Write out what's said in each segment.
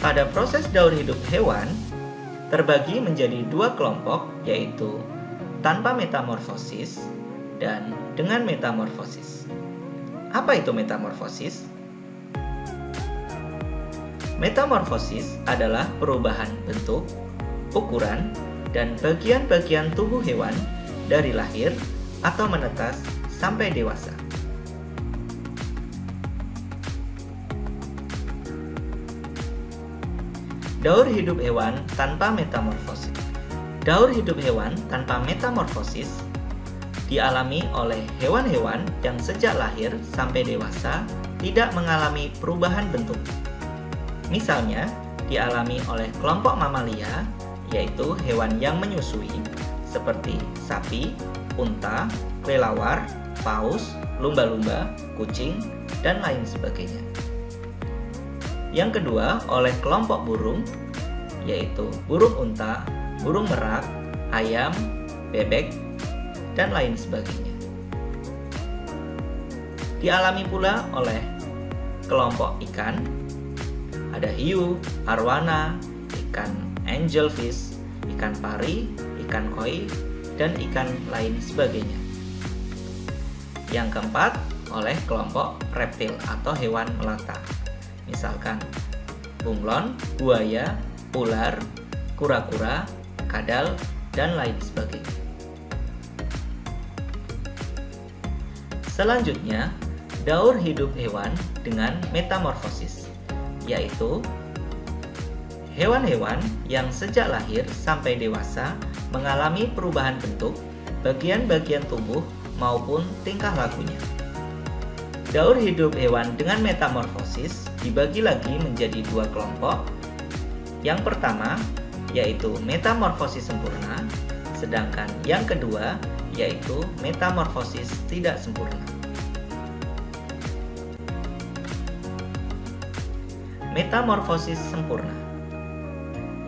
Pada proses daur hidup hewan, terbagi menjadi dua kelompok, yaitu tanpa metamorfosis dan dengan metamorfosis. Apa itu metamorfosis? Metamorfosis adalah perubahan bentuk, ukuran, dan bagian-bagian tubuh hewan dari lahir atau menetas sampai dewasa. Daur hidup hewan tanpa metamorfosis. Daur hidup hewan tanpa metamorfosis dialami oleh hewan-hewan yang sejak lahir sampai dewasa tidak mengalami perubahan bentuk. Misalnya, dialami oleh kelompok mamalia, yaitu hewan yang menyusui, seperti sapi, unta, kelelawar, paus, lumba-lumba, kucing, dan lain sebagainya. Yang kedua, oleh kelompok burung, yaitu burung unta, burung merak, ayam, bebek, dan lain sebagainya. Dialami pula oleh kelompok ikan, ada hiu, arwana, ikan angelfish, ikan pari, ikan koi, dan ikan lain sebagainya. Yang keempat, oleh kelompok reptil atau hewan melata. Misalkan bunglon, buaya, ular, kura-kura, kadal, dan lain sebagainya. Selanjutnya, daur hidup hewan dengan metamorfosis, yaitu hewan-hewan yang sejak lahir sampai dewasa mengalami perubahan bentuk, bagian-bagian tubuh, maupun tingkah lakunya. Daur hidup hewan dengan metamorfosis dibagi lagi menjadi dua kelompok. Yang pertama yaitu metamorfosis sempurna, sedangkan yang kedua yaitu metamorfosis tidak sempurna. Metamorfosis sempurna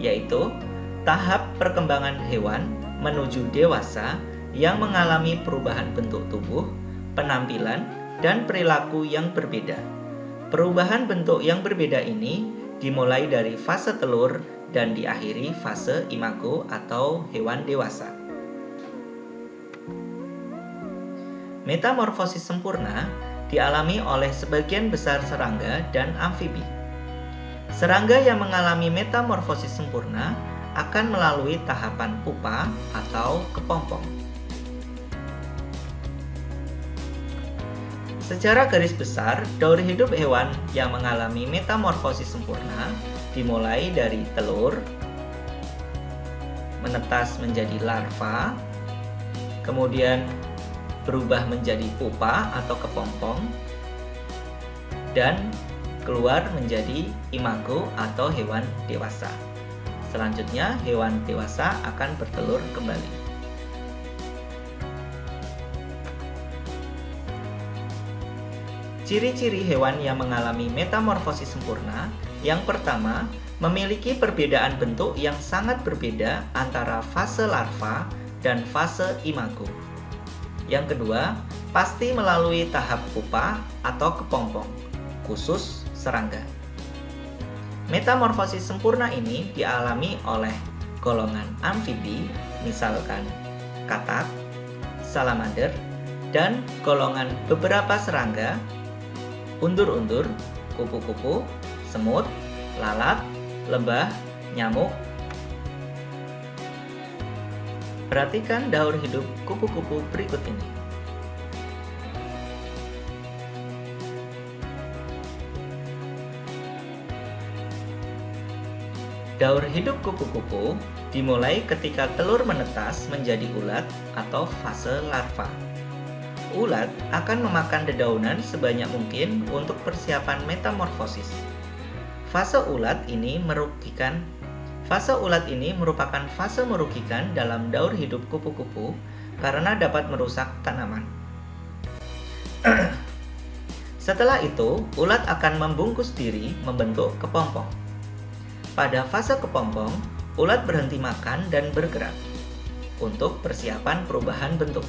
yaitu tahap perkembangan hewan menuju dewasa yang mengalami perubahan bentuk tubuh, penampilan, dan perilaku yang berbeda. Perubahan bentuk yang berbeda ini dimulai dari fase telur dan diakhiri fase imago atau hewan dewasa. Metamorfosis sempurna dialami oleh sebagian besar serangga dan amfibi. Serangga yang mengalami metamorfosis sempurna akan melalui tahapan pupa atau kepompong. Secara garis besar, daur hidup hewan yang mengalami metamorfosis sempurna dimulai dari telur, menetas menjadi larva, kemudian berubah menjadi pupa atau kepompong, dan keluar menjadi imago atau hewan dewasa. Selanjutnya, hewan dewasa akan bertelur kembali. Ciri-ciri hewan yang mengalami metamorfosis sempurna, yang pertama, memiliki perbedaan bentuk yang sangat berbeda antara fase larva dan fase imago. Yang kedua, pasti melalui tahap pupa atau kepompong, khusus serangga. Metamorfosis sempurna ini dialami oleh golongan amfibi, misalkan katak, salamander, dan golongan beberapa serangga, undur-undur, kupu-kupu, semut, lalat, lebah, nyamuk. Perhatikan daur hidup kupu-kupu berikut ini. Daur hidup kupu-kupu dimulai ketika telur menetas menjadi ulat atau fase larva. Ulat akan memakan dedaunan sebanyak mungkin untuk persiapan metamorfosis. Fase ulat ini merupakan fase merugikan dalam daur hidup kupu-kupu karena dapat merusak tanaman. Setelah itu, ulat akan membungkus diri membentuk kepompong. Pada fase kepompong, ulat berhenti makan dan bergerak untuk persiapan perubahan bentuk.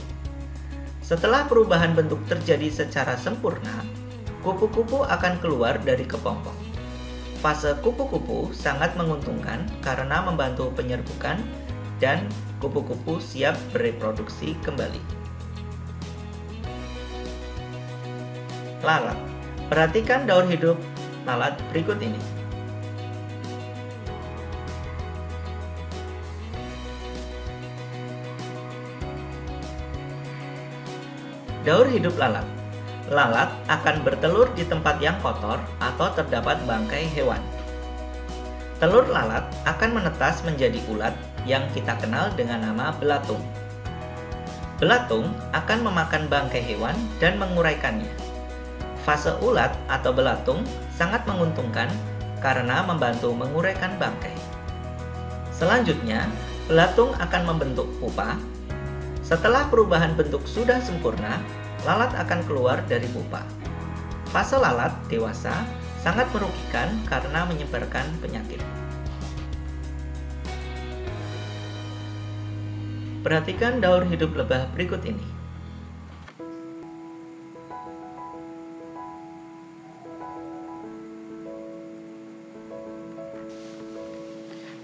Setelah perubahan bentuk terjadi secara sempurna, kupu-kupu akan keluar dari kepompong. Fase kupu-kupu sangat menguntungkan karena membantu penyerbukan dan kupu-kupu siap bereproduksi kembali. Lalat. Perhatikan daur hidup lalat berikut ini. Daur hidup lalat. Lalat akan bertelur di tempat yang kotor atau terdapat bangkai hewan. Telur lalat akan menetas menjadi ulat yang kita kenal dengan nama belatung. Belatung akan memakan bangkai hewan dan menguraikannya. Fase ulat atau belatung sangat menguntungkan karena membantu menguraikan bangkai. Selanjutnya, belatung akan membentuk pupa. Setelah perubahan bentuk sudah sempurna, lalat akan keluar dari pupa. Fase lalat dewasa sangat merugikan karena menyebarkan penyakit. Perhatikan daur hidup lebah berikut ini.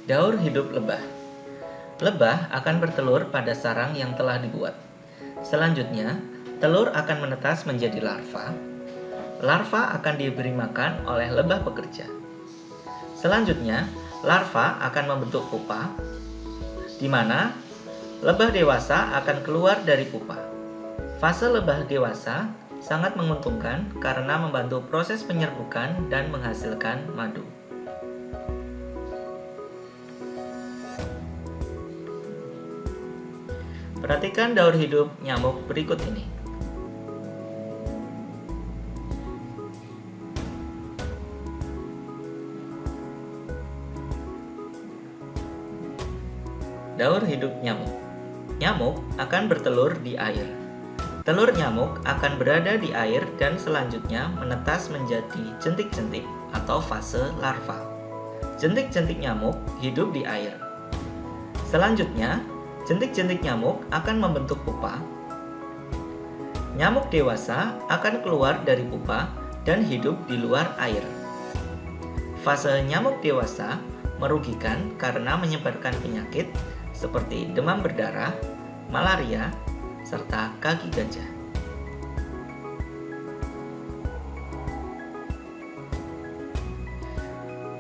Daur hidup lebah. Lebah akan bertelur pada sarang yang telah dibuat. Selanjutnya, telur akan menetas menjadi larva. Larva akan diberi makan oleh lebah pekerja. Selanjutnya, larva akan membentuk pupa, di mana lebah dewasa akan keluar dari pupa. Fase lebah dewasa sangat menguntungkan karena membantu proses penyerbukan dan menghasilkan madu. Perhatikan daur hidup nyamuk berikut ini. Daur hidup nyamuk. Nyamuk akan bertelur di air. Telur nyamuk akan berada di air dan selanjutnya menetas menjadi jentik-jentik atau fase larva. Jentik-jentik nyamuk hidup di air. Selanjutnya, jentik-jentik nyamuk akan membentuk pupa. Nyamuk dewasa akan keluar dari pupa dan hidup di luar air. Fase nyamuk dewasa merugikan karena menyebarkan penyakit seperti demam berdarah, malaria, serta kaki gajah.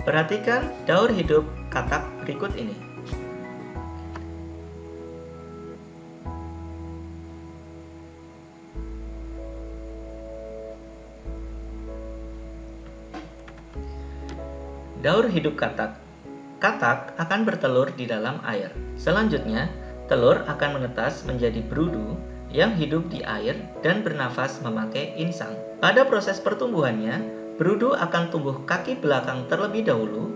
Perhatikan daur hidup katak berikut ini. Daur hidup katak. Katak akan bertelur di dalam air. Selanjutnya, telur akan menetas menjadi berudu yang hidup di air dan bernafas memakai insang. Pada proses pertumbuhannya, berudu akan tumbuh kaki belakang terlebih dahulu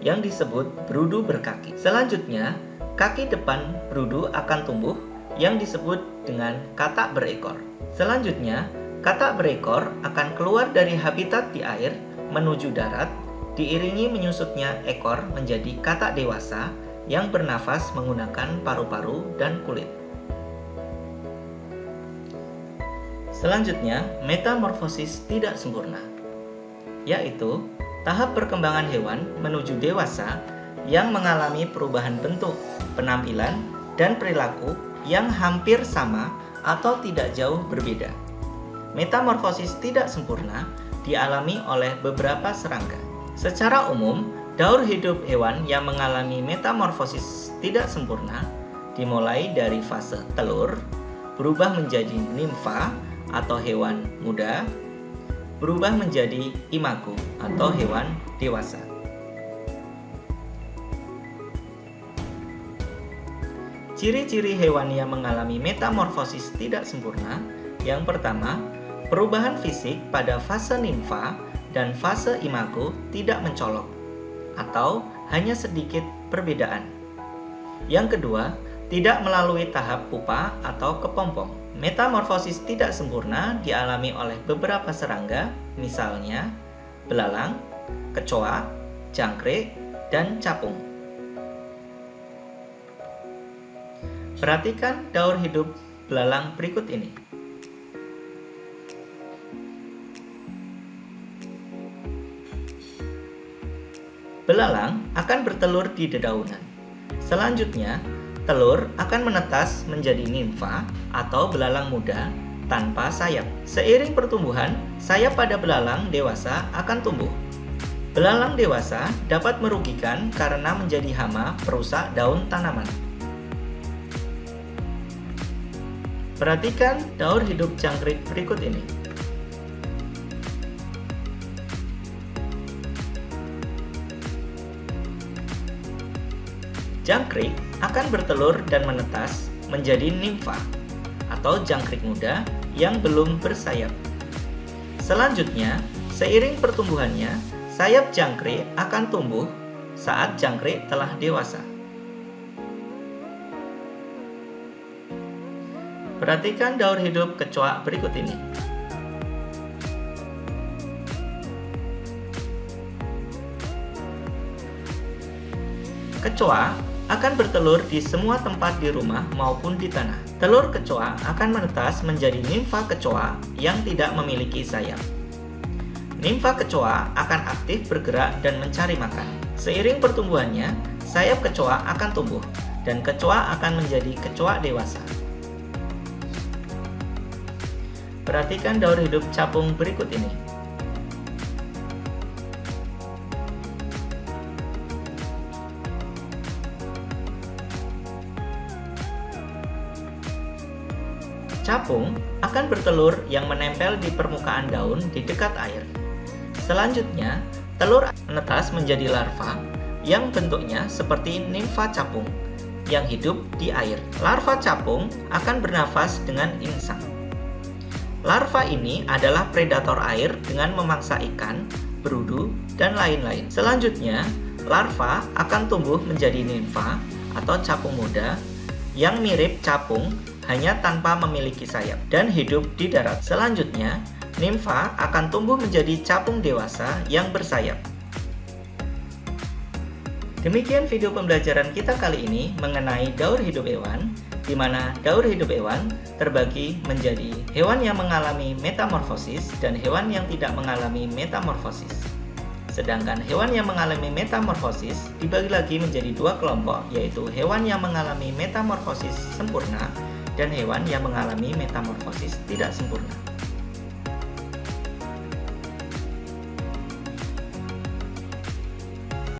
yang disebut berudu berkaki. Selanjutnya, kaki depan berudu akan tumbuh yang disebut dengan katak berekor. Selanjutnya, katak berekor akan keluar dari habitat di air menuju darat, diiringi menyusutnya ekor menjadi katak dewasa yang bernafas menggunakan paru-paru dan kulit. Selanjutnya, metamorfosis tidak sempurna, yaitu tahap perkembangan hewan menuju dewasa yang mengalami perubahan bentuk, penampilan, dan perilaku yang hampir sama atau tidak jauh berbeda. Metamorfosis tidak sempurna dialami oleh beberapa serangga. Secara umum, daur hidup hewan yang mengalami metamorfosis tidak sempurna dimulai dari fase telur, berubah menjadi nimfa atau hewan muda, berubah menjadi imago atau hewan dewasa. Ciri-ciri hewan yang mengalami metamorfosis tidak sempurna, yang pertama, perubahan fisik pada fase nimfa dan fase imago tidak mencolok atau hanya sedikit perbedaan. Yang kedua, tidak melalui tahap pupa atau kepompong. Metamorfosis tidak sempurna dialami oleh beberapa serangga, misalnya belalang, kecoa, jangkrik, dan capung. Perhatikan daur hidup belalang berikut ini. Belalang akan bertelur di dedaunan. Selanjutnya, telur akan menetas menjadi nimfa atau belalang muda tanpa sayap. Seiring pertumbuhan, sayap pada belalang dewasa akan tumbuh. Belalang dewasa dapat merugikan karena menjadi hama perusak daun tanaman. Perhatikan daur hidup jangkrik berikut ini. Jangkrik akan bertelur dan menetas menjadi nimfa atau jangkrik muda yang belum bersayap. Selanjutnya, seiring pertumbuhannya, sayap jangkrik akan tumbuh saat jangkrik telah dewasa. Perhatikan daur hidup kecoa berikut ini. Kecoa akan bertelur di semua tempat di rumah maupun di tanah. Telur kecoa akan menetas menjadi nimfa kecoa yang tidak memiliki sayap. Nimfa kecoa akan aktif bergerak dan mencari makan. Seiring pertumbuhannya, sayap kecoa akan tumbuh dan kecoa akan menjadi kecoa dewasa. Perhatikan daur hidup capung berikut ini. Capung akan bertelur yang menempel di permukaan daun di dekat air. Selanjutnya, telur menetas menjadi larva yang bentuknya seperti nimfa capung yang hidup di air. Larva capung akan bernafas dengan insang. Larva ini adalah predator air dengan memangsa ikan, berudu, dan lain-lain. Selanjutnya, larva akan tumbuh menjadi nimfa atau capung muda yang mirip capung hanya tanpa memiliki sayap dan hidup di darat. Selanjutnya, nimfa akan tumbuh menjadi capung dewasa yang bersayap. Demikian video pembelajaran kita kali ini mengenai daur hidup hewan, di mana daur hidup hewan terbagi menjadi hewan yang mengalami metamorfosis dan hewan yang tidak mengalami metamorfosis. Sedangkan hewan yang mengalami metamorfosis dibagi lagi menjadi dua kelompok, yaitu hewan yang mengalami metamorfosis sempurna dan hewan yang mengalami metamorfosis tidak sempurna.